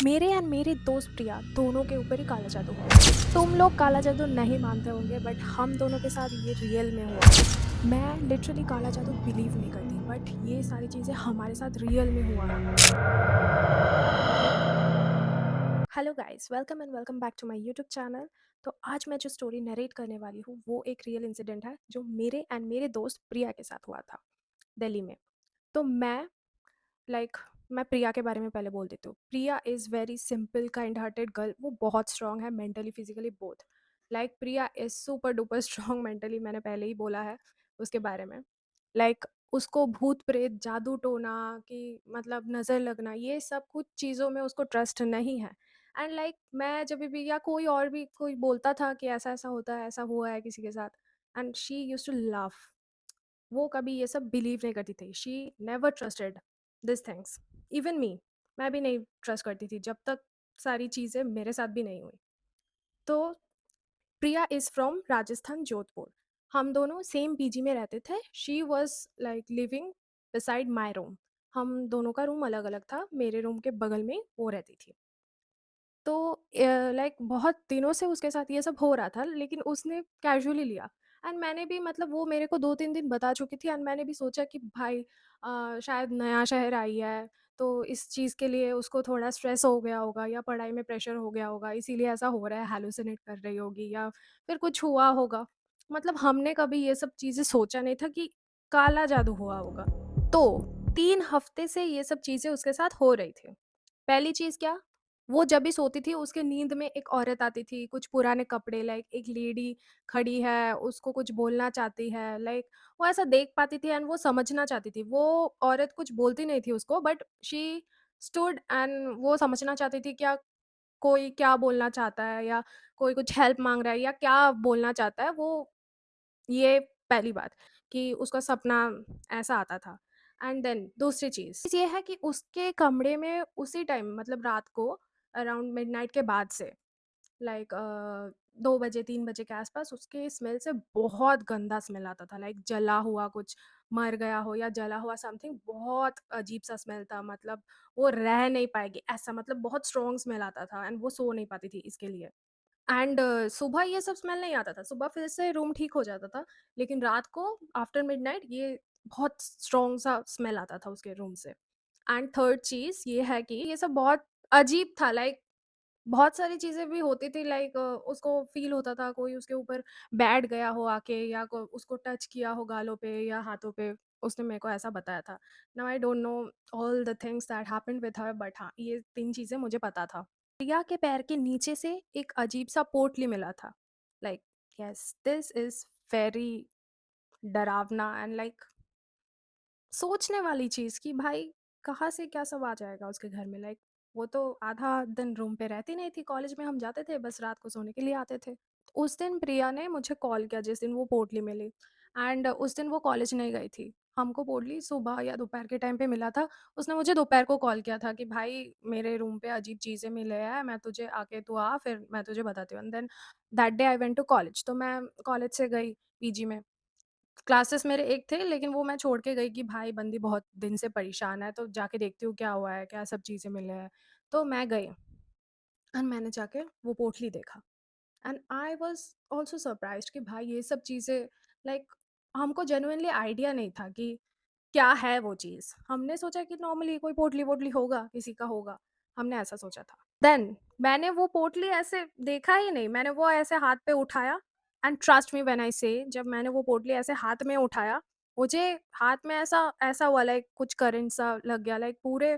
मेरे एंड मेरे दोस्त प्रिया दोनों के ऊपर ही काला जादू हुआ। तुम लोग काला जादू नहीं मानते होंगे बट हम दोनों के साथ ये रियल में हुआ। मैं लिटरली काला जादू बिलीव नहीं करती बट ये सारी चीज़ें हमारे साथ रियल में हुआ है। Hello guys, welcome and welcome back to my YouTube channel. तो आज मैं जो स्टोरी नरेट करने वाली हूँ वो एक रियल इंसिडेंट है जो मेरे एंड मेरे दोस्त प्रिया के साथ हुआ था दिल्ली में। तो लाइक मैं प्रिया के बारे में पहले बोल देती हूँ। Priya is very simple kind hearted girl. वो बहुत स्ट्रांग है mentally physically both. Priya is super duper strong mentally, मैंने पहले ही बोला है उसके बारे में। लाइक उसको भूत प्रेत जादू टोना कि मतलब नज़र लगना ये सब कुछ चीज़ों में उसको ट्रस्ट नहीं है। एंड मैं जब भी या कोई और भी कोई बोलता था कि ऐसा ऐसा होता है, ऐसा हुआ है किसी के साथ, and she use to laugh. वो कभी ये सब बिलीव नहीं करती थी। She never trusted this things. Even me, मैं भी नहीं ट्रस्ट करती थी जब तक सारी चीज़ें मेरे साथ भी नहीं हुई। तो प्रिया इज़ फ्रॉम राजस्थान जोधपुर। हम दोनों सेम पीजी में रहते थे। She was living beside my room. हम दोनों का रूम अलग अलग था, मेरे रूम के बगल में वो रहती थी। तो बहुत दिनों से उसके साथ ये सब हो रहा था लेकिन उसने कैजुअली लिया। एंड मैंने भी मतलब वो मेरे को 2-3 दिन बता चुकी थी एंड मैंने भी सोचा कि भाई शायद नया शहर आई है तो इस चीज़ के लिए उसको थोड़ा स्ट्रेस हो गया होगा या पढ़ाई में प्रेशर हो गया होगा, इसीलिए ऐसा हो रहा है, हैलुसिनेट कर रही होगी या फिर कुछ हुआ होगा। मतलब हमने कभी ये सब चीज़ें सोचा नहीं था कि काला जादू हुआ होगा। तो 3 हफ्ते से ये सब चीज़ें उसके साथ हो रही थी। पहली चीज़ क्या, वो जब भी सोती थी उसके नींद में एक औरत आती थी, कुछ पुराने कपड़े, एक लेडी खड़ी है, उसको कुछ बोलना चाहती है, वो ऐसा देख पाती थी एंड वो समझना चाहती थी। वो औरत कुछ बोलती नहीं थी उसको बट शी स्टूड एंड वो समझना चाहती थी क्या कोई क्या बोलना चाहता है या कोई कुछ हेल्प माँग रहा है या क्या बोलना चाहता है वो। ये पहली बात कि उसका सपना ऐसा आता था। एंड देन दूसरी चीज़ ये है कि उसके कमरे में उसी टाइम मतलब रात को अराउंड मिडनाइट के बाद से 2 बजे 3 बजे के आसपास उसके स्मेल से बहुत गंदा स्मेल आता था। जला हुआ कुछ मर गया हो या जला हुआ समथिंग, बहुत अजीब सा स्मेल था। मतलब वो रह नहीं पाएगी ऐसा, मतलब बहुत स्ट्रॉन्ग स्मेल आता था एंड वो सो नहीं पाती थी इसके लिए। एंड सुबह ये सब स्मेल नहीं आता था, सुबह फिर से रूम ठीक हो जाता था, लेकिन रात को आफ्टर मिडनाइट ये बहुत स्ट्रॉन्ग सा स्मेल आता था उसके रूम से। एंड थर्ड चीज़ ये है कि ये सब बहुत अजीब था। बहुत सारी चीज़ें भी होती थी, उसको फ़ील होता था कोई उसके ऊपर बैठ गया हो आके या को उसको टच किया हो गालों पे या हाथों पे। उसने मेरे को ऐसा बताया था। Now I don't know all the things that happened with her but हाँ, ये 3 चीज़ें मुझे पता था। प्रिया के पैर के नीचे से एक अजीब-सा पोटली मिला था। Like yes, this is very डरावना एंड सोचने वाली चीज़ कि भाई कहाँ से क्या सब आ जाएगा उसके घर में। वो तो आधा दिन रूम पे रहती नहीं थी, कॉलेज में हम जाते थे, बस रात को सोने के लिए आते थे। तो उस दिन प्रिया ने मुझे कॉल किया जिस दिन वो पोटली मिली। एंड उस दिन वो कॉलेज नहीं गई थी। हमको पोटली सुबह या दोपहर के टाइम पे मिला था। उसने मुझे दोपहर को कॉल किया था कि भाई मेरे रूम पे अजीब चीज़ें मिले हैं, मैं तुझे आके तू आ फिर मैं तुझे बताती हूँ। And then that day I went to college. तो मैं कॉलेज से गई पीजी में। क्लासेस मेरे 1 थे लेकिन वो मैं छोड़ के गई कि भाई बंदी बहुत दिन से परेशान है, तो जाके देखती हूँ क्या हुआ है, क्या सब चीज़ें मिले हैं। तो मैं गई एंड मैंने जाके वो पोटली देखा and I was also surprised कि भाई ये सब चीज़ें लाइक हमको जेनुइनली आइडिया नहीं था कि क्या है वो चीज़। हमने सोचा कि नॉर्मली कोई पोटली-वोटली होगा, किसी का होगा, हमने ऐसा सोचा था। देन मैंने वो पोटली ऐसे देखा ही नहीं, मैंने वो ऐसे हाथ पे उठाया and trust me when I से जब मैंने वो पोटली ऐसे हाथ में उठाया, मुझे हाथ में ऐसा ऐसा हुआ कुछ करंट सा लग गया। पूरे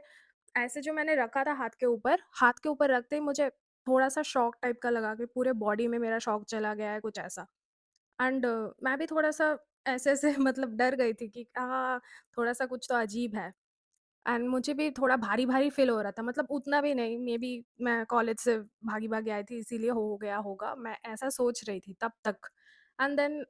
ऐसे जो मैंने रखा था हाथ के ऊपर रखते ही मुझे थोड़ा-सा शॉक टाइप का लगा कि पूरे बॉडी में मेरा शॉक चला गया है, कुछ ऐसा। एंड मैं भी थोड़ा-सा ऐसे-ऐसे मतलब डर गई थी कि थोड़ा-सा कुछ तो अजीब है। एंड मुझे भी थोड़ा भारी-भारी फ़ील हो रहा था, मतलब उतना भी नहीं, मेबी मैं कॉलेज से भागी-भागी आई थी इसीलिए हो गया होगा, मैं ऐसा सोच रही थी तब तक। एंड देन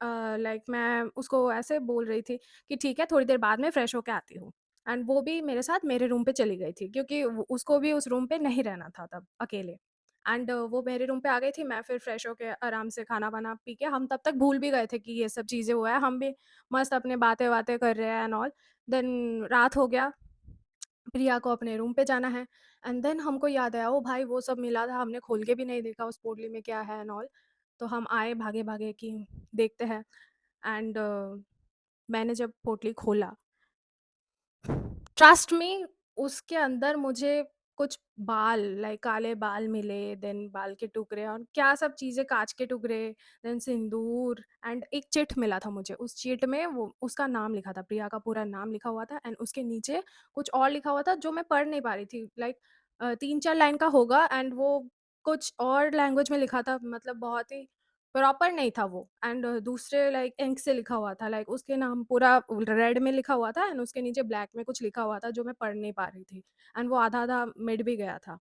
मैं उसको ऐसे बोल रही थी कि ठीक है, थोड़ी देर बाद में फ्रेश होके आती हूँ। एंड वो भी मेरे साथ मेरे रूम पे चली गई थी क्योंकि वो उसको भी उस रूम पे नहीं रहना था तब अकेले। एंड वो मेरे रूम पे आ गई थी, मैं फिर फ्रेश होके आराम से खाना-वाना पी के हम तब तक भूल भी गए थे कि ये सब चीज़ें हुआ है, हम भी मस्त अपने बातें-वातें कर रहे हैं एंड ऑल। देन रात हो गया, प्रिया को अपने रूम पे जाना है। एंड देन हमको याद आया, ओ भाई वो सब मिला था, हमने खोल के भी नहीं देखा उस पोटली में क्या है एंड ऑल। तो हम आए भागे-भागे कि देखते हैं। एंड मैंने जब पोटली खोला, ट्रस्ट मी, उसके अंदर मुझे कुछ बाल, लाइक काले बाल मिले, देन बाल के टुकड़े और क्या सब चीज़ें, काँच के टुकड़े, देन सिंदूर एंड एक चिट मिला था मुझे। उस चिट में वो उसका नाम लिखा था, प्रिया का पूरा नाम लिखा हुआ था एंड उसके नीचे कुछ और लिखा हुआ था जो मैं पढ़ नहीं पा रही थी। लाइक 3-4 लाइन का होगा एंड वो कुछ और लैंग्वेज में लिखा था, मतलब बहुत ही प्रॉपर नहीं था वो। एंड दूसरे लाइक इंक से लिखा हुआ था, लाइक उसके नाम पूरा रेड में लिखा हुआ था एंड उसके नीचे ब्लैक में कुछ लिखा हुआ था जो मैं पढ़ नहीं पा रही थी। एंड वो आधा-आधा मिट भी गया था।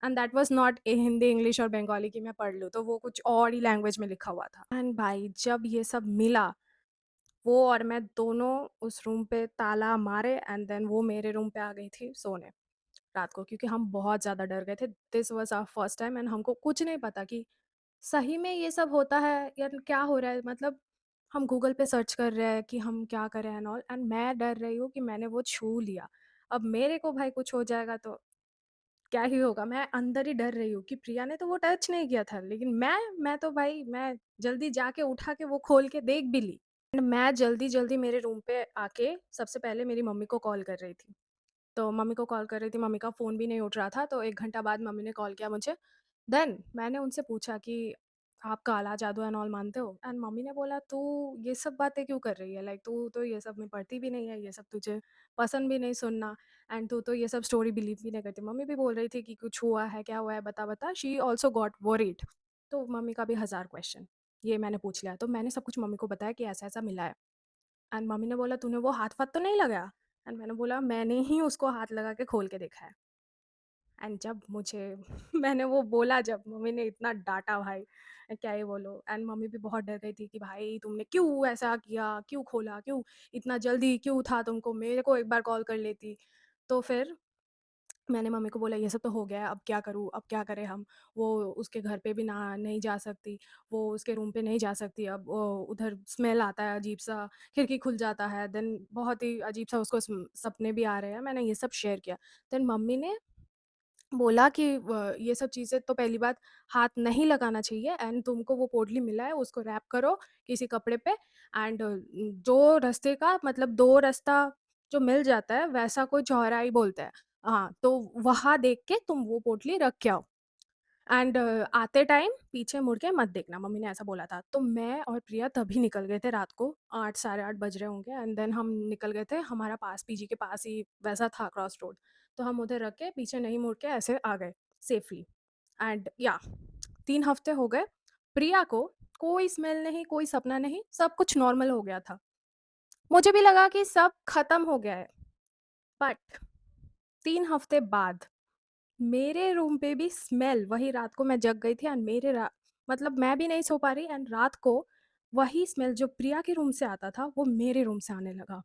And that was not Hindi, English और बंगाली कि मैं पढ़ लूँ, तो वो कुछ और ही लैंग्वेज में लिखा हुआ था। एंड भाई जब ये सब मिला, वो और मैं दोनों उस रूम पे ताला मारे एंड देन वो मेरे रूम पे आ गई थी सोने रात को, क्योंकि हम बहुत ज़्यादा डर गए थे। This was our first time and हमको कुछ नहीं पता कि सही में ये सब होता है या क्या हो रहा है। मतलब हम गूगल पे सर्च कर रहे हैं कि हम क्या करें एंड ऑल, एंड मैं डर रही हूँ कि मैंने वो छू लिया। अब मेरे को भाई कुछ हो जाएगा तो क्या ही होगा? मैं अंदर ही डर रही हूँ कि प्रिया ने तो वो टच नहीं किया था, लेकिन मैं तो भाई मैं जल्दी जाके उठा के वो खोल के देख भी ली। एंड मैं जल्दी-जल्दी मेरे रूम पे आके सबसे पहले मेरी मम्मी को कॉल कर रही थी। तो मम्मी को कॉल कर रही थी, मम्मी का फ़ोन भी नहीं उठ रहा था, तो 1 घंटा बाद मम्मी ने कॉल किया मुझे। देन मैंने उनसे पूछा कि आप काला जादू एंड ऑल मानते हो? एंड मम्मी ने बोला, "तू ये सब बातें क्यों कर रही है? लाइक तू तो ये सब में पढ़ती भी नहीं है, ये सब तुझे पसंद भी नहीं सुनना एंड तू तो ये सब स्टोरी बिलीव भी नहीं करती।" मम्मी भी बोल रही थी कि कुछ हुआ है, क्या हुआ है, बता-बता। She also got worried. तो मम्मी का भी हज़ार क्वेश्चन, ये मैंने पूछ लिया। तो मैंने सब कुछ मम्मी को बताया कि ऐसा-ऐसा मिला है। एंड मम्मी ने बोला, "तूने वो हाथ-वाथ तो नहीं लगाया?" एंड मैंने बोला, "मैंने ही उसको हाथ लगा के खोल के देखा है।" एंड जब मुझे मैंने वो बोला, जब मम्मी ने इतना डाँटा भाई, मैं क्या ही बोलूँ। एंड मम्मी भी बहुत डर गई थी कि भाई तुमने क्यों ऐसा किया? क्यों खोला? क्यों इतना जल्दी क्यों था तुमको? मेरे को एक बार कॉल कर लेती। तो फिर मैंने मम्मी को बोला, ये सब तो हो गया है, अब क्या करूँ? अब क्या करें हम? वो उसके घर पे भी ना नहीं जा सकती, वो उसके रूम पे नहीं जा सकती अब, उधर स्मेल आता है अजीब-सा, खिड़की खुल जाता है, देन बहुत ही अजीब-सा उसको सपने भी आ रहे हैं। मैंने ये सब शेयर किया। देन मम्मी ने बोला कि ये सब चीज़ें तो पहली बात हाथ नहीं लगाना चाहिए एंड तुमको वो पोटली मिला है उसको रैप करो किसी कपड़े पे एंड जो रास्ते का मतलब 2 रास्ता जो मिल जाता है वैसा कोई चौराहा ही बोलते हैं। हाँ, तो वहाँ देख के तुम वो पोटली रख के आओ। एंड आते टाइम पीछे मुड़ के मत देखना, मम्मी ने ऐसा बोला था। तो मैं और प्रिया तभी निकल गए थे रात को, 8 साढ़े 8 बज रहे होंगे एंड देन हम निकल गए थे, हमारा पास पीजी के पास ही वैसा था क्रॉस रोड। तो हम उधर रख के पीछे नहीं मुड़ के ऐसे आ गए सेफली। एंड या 3 हफ्ते हो गए, प्रिया को कोई स्मेल नहीं, कोई सपना नहीं, सब कुछ नॉर्मल हो गया था। मुझे भी लगा कि सब खत्म हो गया है, बट 3 हफ्ते बाद मेरे रूम पे भी स्मेल, वही रात को मैं जग गई थी एंड मेरे रा मतलब मैं भी नहीं सो पा रही एंड रात को वही स्मेल जो प्रिया के रूम से आता था, वो मेरे रूम से आने लगा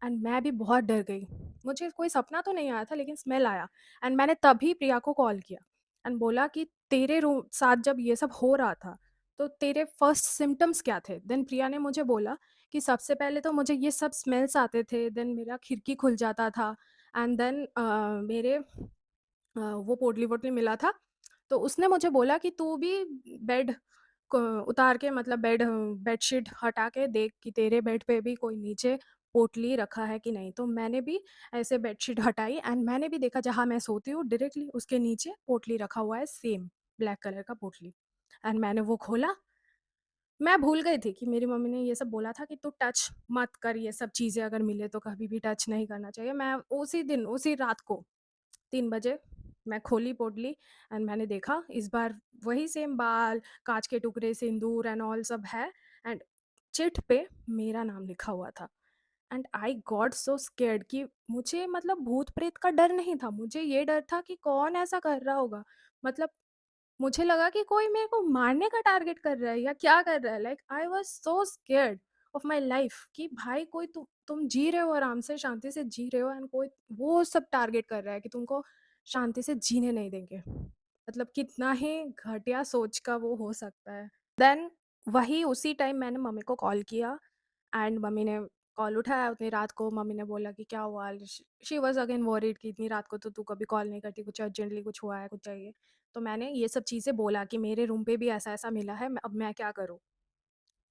एंड मैं भी बहुत डर गई। मुझे कोई सपना तो नहीं आया था लेकिन स्मेल आया एंड मैंने तभी प्रिया को कॉल किया एंड बोला कि तेरे रूम साथ जब ये सब हो रहा था, तो तेरे फर्स्ट सिम्पटम्स क्या थे? देन प्रिया ने मुझे बोला कि सबसे पहले तो मुझे ये सब स्मेल्स आते थे, देन मेरा खिड़की खुल जाता था एंड देन मेरे वो पोटली-वोटली मिला था, तो उसने मुझे बोला कि तू भी बेड क उतार के मतलब बेडशीट हटा के देख कि तेरे बेड पे भी कोई नीचे पोटली रखा है कि नहीं। तो मैंने भी ऐसे बेडशीट हटाई एंड मैंने भी देखा जहाँ मैं सोती हूँ डायरेक्टली उसके नीचे पोटली रखा हुआ है, सेम ब्लैक कलर का पोटली। एंड मैंने वो खोला, मैं भूल गई थी कि मेरी मम्मी ने ये सब बोला था कि तू टच मत कर, ये सब चीज़ें अगर मिले तो कभी भी टच नहीं करना चाहिए। मैं उसी दिन, उसी रात को 3 बजे मैं खोली पोटली एंड मैंने देखा, इस बार वही सेम बाल, काँच के टुकड़े, सिंदूर एंड ऑल सब है एंड चिट पे मेरा नाम लिखा हुआ था। And I got so scared कि मुझे मतलब भूत-प्रेत का डर नहीं था, मुझे ये डर था कि कौन ऐसा कर रहा होगा? मतलब मुझे लगा कि कोई मेरे को मारने का टारगेट कर रहा है या क्या कर रहा है। Like I was so scared of my life कि भाई कोई तुम जी रहे हो, आराम से शांति से जी रहे हो एंड कोई वो सब टारगेट कर रहा है कि तुमको शांति से जीने नहीं देंगे। मतलब कितना ही घटिया सोच का वो हो सकता है। देन वही उसी टाइम मैंने मम्मी को कॉल किया एंड मम्मी ने कॉल उठाया उतनी रात को, मम्मी ने बोला कि क्या हुआ? शी वाज़ अगेन वरीड कि इतनी रात को तो तू कभी कॉल नहीं करती, कुछ अर्जेंटली कुछ हुआ है, कुछ चाहिए? तो मैंने ये सब चीज़ें बोला कि मेरे रूम पे भी ऐसा-ऐसा मिला है, अब मैं क्या करूँ?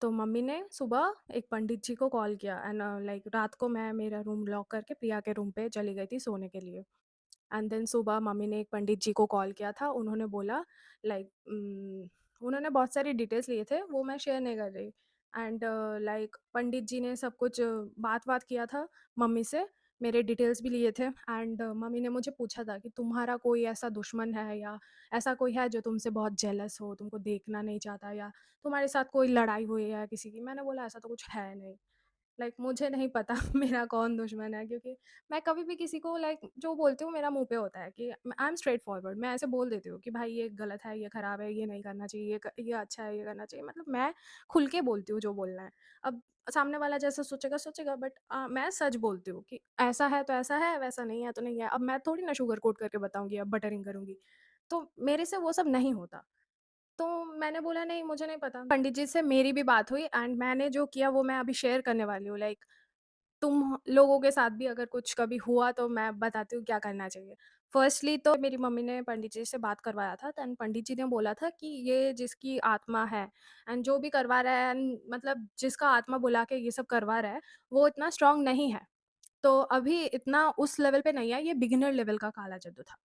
तो मम्मी ने सुबह एक पंडित जी को कॉल किया एंड लाइक रात को मैं मेरा रूम लॉक करके प्रिया के रूम पे चली गई थी सोने के लिए। एंड देन सुबह मम्मी ने एक पंडित जी को कॉल किया था, उन्होंने बोला लाइक उन्होंने बहुत सारी डिटेल्स लिए थे, वो मैं शेयर नहीं कर रही। एंड लाइक पंडित जी ने सब कुछ बात-वात किया था मम्मी से, मेरे डिटेल्स भी लिए थे एंड मम्मी ने मुझे पूछा था कि तुम्हारा कोई ऐसा दुश्मन है या ऐसा कोई है जो तुमसे बहुत जेलस हो, तुमको देखना नहीं चाहता या तुम्हारे साथ कोई लड़ाई हुई है किसी की? मैंने बोला ऐसा तो कुछ है नहीं। लाइक मुझे नहीं पता मेरा कौन दुश्मन है, क्योंकि मैं कभी भी किसी को लाइक जो बोलती हूँ मेरा मुँह पे होता है कि आई एम स्ट्रेट फॉरवर्ड, मैं ऐसे बोल देती हूँ कि भाई ये गलत है, ये खराब है, ये नहीं करना चाहिए, ये अच्छा है, ये करना चाहिए। मतलब मैं खुल के बोलती हूँ जो बोलना है। अब सामने वाला जैसा सोचेगा सोचेगा, बट मैं सच बोलती हूँ कि ऐसा है तो ऐसा है, वैसा नहीं है तो नहीं है। अब मैं थोड़ी ना शुगर कोट करके बताऊँगी या बटरिंग करूँगी। तो मेरे से वो सब नहीं होता। तो मैंने बोला नहीं मुझे नहीं पता। पंडित जी से मेरी भी बात हुई एंड मैंने जो किया वो मैं अभी शेयर करने वाली हूँ। लाइक तुम लोगों के साथ भी अगर कुछ कभी हुआ तो मैं बताती हूँ क्या करना चाहिए। फर्स्टली तो मेरी मम्मी ने पंडित जी से बात करवाया था, देन पंडित जी ने बोला था कि ये जिसकी आत्मा है एंड जो भी करवा रहा है एंड मतलब जिसका आत्मा बुला के ये सब करवा रहा है, वो इतना स्ट्रॉन्ग नहीं है। तो अभी इतना उस लेवल पे नहीं है, ये बिगिनर लेवल का काला जादू था।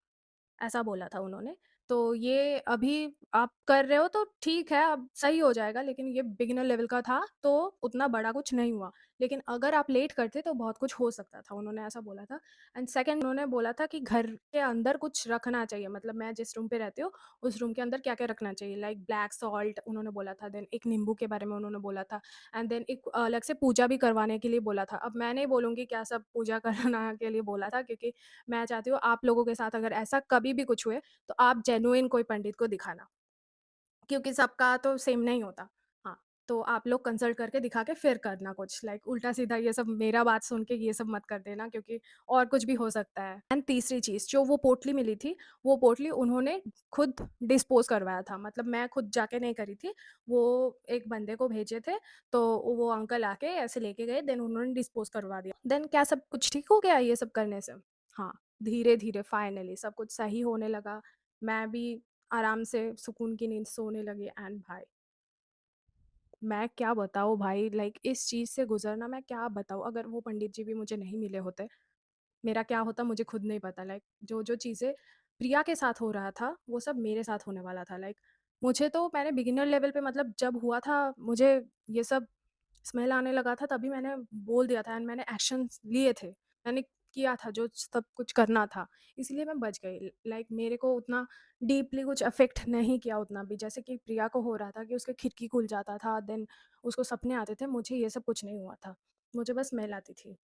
ऐसा बोला था उन्होंने। तो ये अभी आप कर रहे हो तो ठीक है, अब सही हो जाएगा, लेकिन ये बिगिनर लेवल का था, तो उतना बड़ा कुछ नहीं हुआ। लेकिन अगर आप लेट करते तो बहुत कुछ हो सकता था, उन्होंने ऐसा बोला था। एंड सेकंड उन्होंने बोला था कि घर के अंदर कुछ रखना चाहिए, मतलब मैं जिस रूम पे रहती हूँ, उस रूम के अंदर क्या-क्या रखना चाहिए, लाइक ब्लैक सॉल्ट उन्होंने बोला था, देन एक नींबू के बारे में उन्होंने बोला था एंड देन एक अलग से पूजा भी करवाने के लिए बोला था। अब मैं नहीं बोलूँगी क्या सब पूजा करना के लिए बोला था, क्योंकि मैं चाहती हूँ आप लोगों के साथ अगर ऐसा कभी भी कुछ हुए, तो आप जेन्युइन कोई पंडित को दिखाना, क्योंकि सबका तो सेम नहीं होता। हाँ, तो आप लोग कंसल्ट करके दिखा के फिर करना कुछ, लाइक उल्टा-सीधा ये सब मेरा बात सुन के ये सब मत कर देना, क्योंकि और कुछ भी हो सकता है। एंड तीसरी चीज़ जो वो पोटली मिली थी, वो पोटली उन्होंने खुद डिस्पोज़ करवाया था, मतलब मैं खुद जाके नहीं करी थी। वो एक बंदे को भेजे थे, तो वो अंकल आके ऐसे लेके गए, देन उन्होंने डिस्पोज़ करवा दिया। देन क्या सब कुछ ठीक हो गया ये सब करने से? हाँ, धीरे-धीरे फाइनली सब कुछ सही होने लगा। मैं भी आराम से सुकून की नींद सोने लगी एंड भाई मैं क्या बताऊँ भाई, लाइक इस चीज़ से गुज़रना मैं क्या बताऊँ, अगर वो पंडित जी भी मुझे नहीं मिले होते, मेरा क्या होता मुझे खुद नहीं पता। लाइक जो चीज़ें प्रिया के साथ हो रहा था, वो सब मेरे साथ होने वाला था। लाइक मुझे तो मैंने बिगिनर लेवल पे मतलब जब हुआ था, मुझे ये सब स्मेल आने लगा था तभी मैंने बोल दिया था एंड मैंने एक्शंस लिए थे। मैंने किया था जो सब कुछ करना था, इसलिए मैं बच गई। लाइक मेरे को उतना डीपली कुछ अफ़ेक्ट नहीं किया उतना भी, जैसे कि प्रिया को हो रहा था कि उसकी खिड़की खुल जाता था, देन उसको सपने आते थे, मुझे ये सब कुछ नहीं हुआ था। मुझे बस स्मेल आती थी।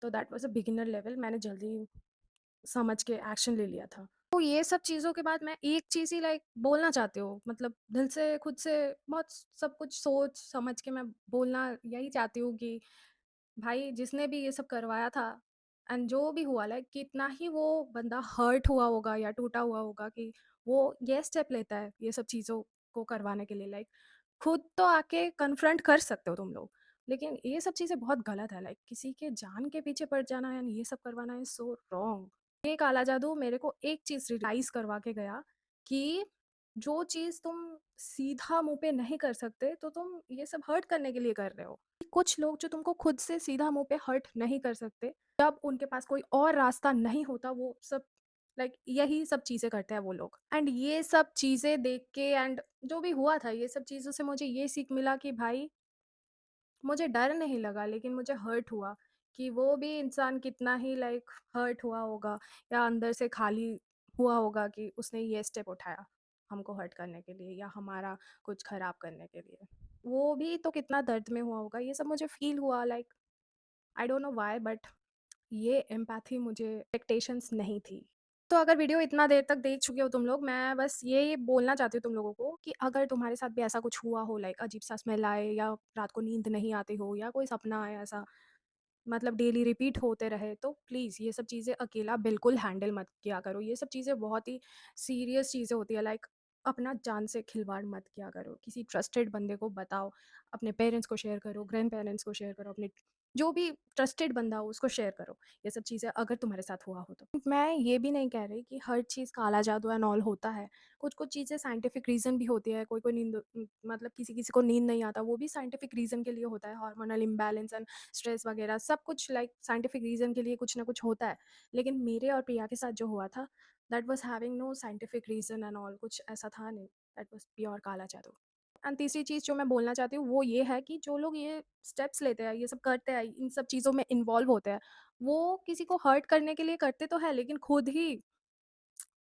तो that was a beginner level, मैंने जल्दी समझ के एक्शन ले लिया था। तो ये सब चीज़ों के बाद मैं एक चीज़ ही लाइक बोलना चाहती हूँ, मतलब दिल से खुद से बहुत सब कुछ सोच समझ के मैं बोलना यही चाहती हूँ कि भाई जिसने भी ये सब करवाया था एंड जो भी हुआ, लाइक कितना ही वो बंदा हर्ट हुआ होगा या टूटा हुआ होगा कि वो ये स्टेप लेता है ये सब चीज़ों को करवाने के लिए। लाइक खुद तो आके कन्फ्रंट कर सकते हो तुम लोग, लेकिन ये सब चीज़ें बहुत गलत है। लाइक किसी के जान के पीछे पड़ जाना एंड ये सब करवाना इज सो रॉन्ग। ये काला जादू मेरे को एक चीज़ रियलाइज करवा के गया कि जो चीज़ तुम सीधा मुंह पे नहीं कर सकते तो तुम ये सब हर्ट करने के लिए कर रहे हो। कुछ लोग जो तुमको खुद से सीधा मुँह पे हर्ट नहीं कर सकते, जब उनके पास कोई और रास्ता नहीं होता, वो सब लाइक यही सब चीज़ें करते हैं वो लोग। एंड ये सब चीज़ें देख के एंड जो भी हुआ था, ये सब चीज़ों से मुझे ये सीख मिला कि भाई मुझे डर नहीं लगा, लेकिन मुझे हर्ट हुआ कि वो भी इंसान कितना ही लाइक हर्ट हुआ होगा या अंदर से खाली हुआ होगा कि उसने ये स्टेप उठाया हमको हर्ट करने के लिए या हमारा कुछ खराब करने के लिए। वो भी तो कितना दर्द में हुआ होगा, ये सब मुझे फील हुआ। Like I don't know why, but ये एम्पैथी मुझे एक्सपेक्टेशंस नहीं थी। तो अगर वीडियो इतना देर तक देख चुके हो तुम लोग, मैं बस ये बोलना चाहती हूँ तुम लोगों को कि अगर तुम्हारे साथ भी ऐसा कुछ हुआ हो, लाइक अजीब-सा स्मेल आए या रात को नींद नहीं आती हो या कोई सपना आए ऐसा, मतलब डेली रिपीट होते रहे, तो प्लीज़ ये सब चीज़ें अकेला बिल्कुल हैंडल मत किया करो। ये सब चीज़ें बहुत ही सीरियस चीज़ें होती है। लाइक अपना जान से खिलवाड़ मत किया करो। किसी ट्रस्टेड बंदे को बताओ, अपने पेरेंट्स को शेयर करो, ग्रैंड पेरेंट्स को शेयर करो, अपने जो भी ट्रस्टेड बंदा हो उसको शेयर करो, ये सब चीज़ें अगर तुम्हारे साथ हुआ हो तो। मैं ये भी नहीं कह रही कि हर चीज़ काला जादू एंड ऑल होता है, कुछ-कुछ चीज़ें साइंटिफिक रीज़न भी होती है, कोई-कोई मतलब किसी-किसी को नींद नहीं आता, वो भी साइंटिफिक रीज़न के लिए होता है, हार्मोनल इम्बैलेंस एंड स्ट्रेस वगैरह सब कुछ लाइक साइंटिफिक रीज़न के लिए कुछ ना कुछ होता है। लेकिन मेरे और प्रिया के साथ जो हुआ था, that was having no scientific reason and all, कुछ ऐसा था नहीं, दैट वाज़ प्योर काला जादू। एंड तीसरी चीज़ जो मैं बोलना चाहती हूँ वो ये है कि जो लोग ये स्टेप्स लेते हैं, ये सब करते हैं, इन सब चीज़ों में इन्वॉल्व होते हैं, वो किसी को हर्ट करने के लिए करते तो हैं, लेकिन खुद ही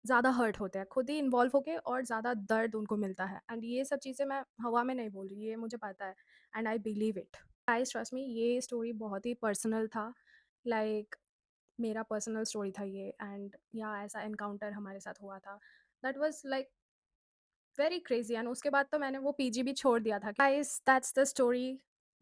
ज़्यादा हर्ट होते हैं, खुद ही इन्वॉल्व होके और ज़्यादा दर्द उनको मिलता है। एंड ये सब चीज़ें मैं हवा में नहीं बोल रही, ये मुझे पता है and I believe it. Guys trust me, ये स्टोरी बहुत ही पर्सनल था, लाइक मेरा पर्सनल स्टोरी था ये। एंड या ऐसा एनकाउंटर हमारे साथ हुआ था, that was like very crazy. And उसके बाद तो मैंने वो पीजी भी छोड़ दिया था। Guys that's the story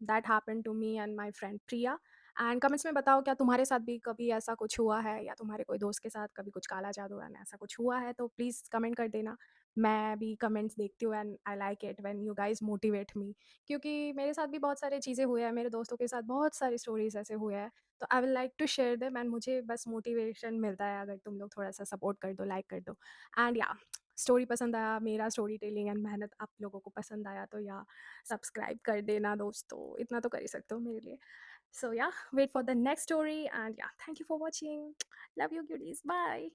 that happened to me and my friend Priya. And comments में बताओ क्या तुम्हारे साथ भी कभी ऐसा कुछ हुआ है, या तुम्हारे कोई दोस्त के साथ कभी कुछ काला जादू एंड ऐसा कुछ हुआ है, तो प्लीज़ कमेंट कर देना। मैं भी कमेंट्स देखती हूँ and I like it when you guys motivate me, क्योंकि मेरे साथ भी बहुत सारी चीज़ें हुई हैं, मेरे दोस्तों के साथ बहुत सारी स्टोरीज ऐसे हुए हैं, तो I will like to share them. And मुझे बस मोटिवेशन मिलता है अगर तुम लोग थोड़ा सा सपोर्ट कर दो, लाइक कर दो। एंड या स्टोरी पसंद आया, मेरा स्टोरी टेलिंग एंड मेहनत आप लोगों को पसंद आया, तो या सब्सक्राइब कर देना दोस्तों, इतना तो कर ही सकते हो मेरे लिए। So yeah wait for the next story and yeah thank you for watching, love you cuties, bye.